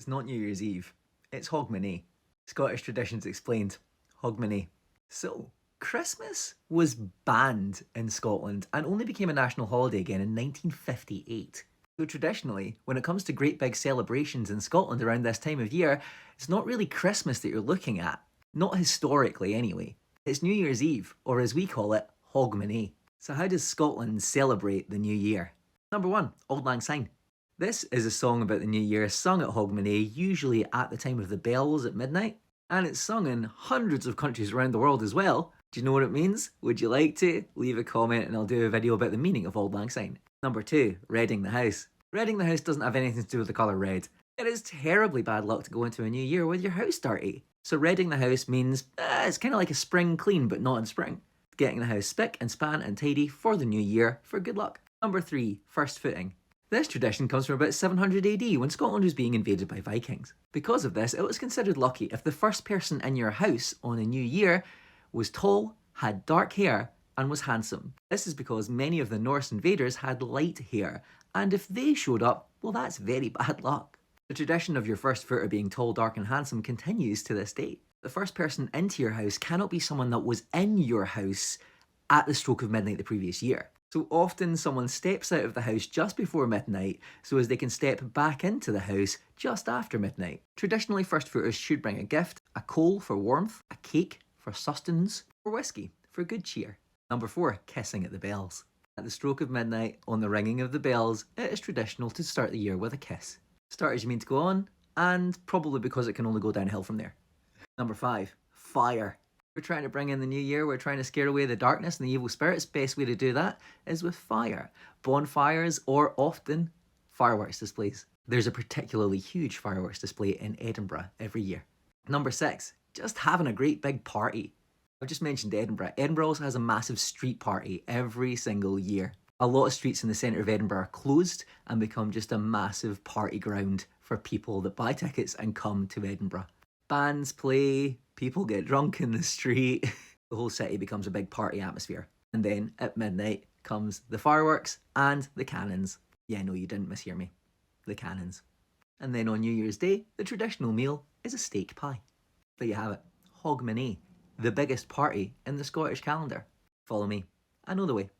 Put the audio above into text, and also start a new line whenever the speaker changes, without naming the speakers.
It's not New Year's Eve, it's Hogmanay. Scottish traditions explained. Hogmanay. So, Christmas was banned in Scotland and only became a national holiday again in 1958. So traditionally, when it comes to great big celebrations in Scotland around this time of year, it's not really Christmas that you're looking at. Not historically anyway. It's New Year's Eve, or as we call it, Hogmanay. So how does Scotland celebrate the new year? Number 1, Auld Lang Syne. This is a song about the new year sung at Hogmanay, usually at the time of the bells at midnight, and it's sung in hundreds of countries around the world as well. Do you know what it means? Would you like to? Leave a comment and I'll do a video about the meaning of Auld Lang Syne. Number 2, Redding the House. Redding the House doesn't have anything to do with the colour red. It is terribly bad luck to go into a new year with your house dirty. So Redding the House means, it's kind of like a spring clean but not in spring. Getting the house spick and span and tidy for the new year for good luck. Number 3, First Footing. This tradition comes from about 700 AD when Scotland was being invaded by Vikings. Because of this, it was considered lucky if the first person in your house on a new year was tall, had dark hair, and was handsome. This is because many of the Norse invaders had light hair, and if they showed up, well, that's very bad luck. The tradition of your first footer being tall, dark, and handsome continues to this day. The first person into your house cannot be someone that was in your house at the stroke of midnight the previous year. So often someone steps out of the house just before midnight so as they can step back into the house just after midnight. Traditionally, first footers should bring a gift, a coal for warmth, a cake for sustenance, or whiskey for good cheer. Number 4, kissing at the bells. At the stroke of midnight, on the ringing of the bells, it is traditional to start the year with a kiss. Start as you mean to go on, and probably because it can only go downhill from there. Number 5, fire. We're trying to bring in the new year, we're trying to scare away the darkness and the evil spirits. Best way to do that is with fire. Bonfires or often fireworks displays. There's a particularly huge fireworks display in Edinburgh every year. Number 6, just having a great big party. I've just mentioned Edinburgh. Edinburgh also has a massive street party every single year. A lot of streets in the centre of Edinburgh are closed and become just a massive party ground for people that buy tickets and come to Edinburgh. Bands play, people get drunk in the street, the whole city becomes a big party atmosphere. And then at midnight comes the fireworks and the cannons. Yeah, no, you didn't mishear me. The cannons. And then on New Year's Day, the traditional meal is a steak pie. There you have it. Hogmanay, the biggest party in the Scottish calendar. Follow me. I know the way.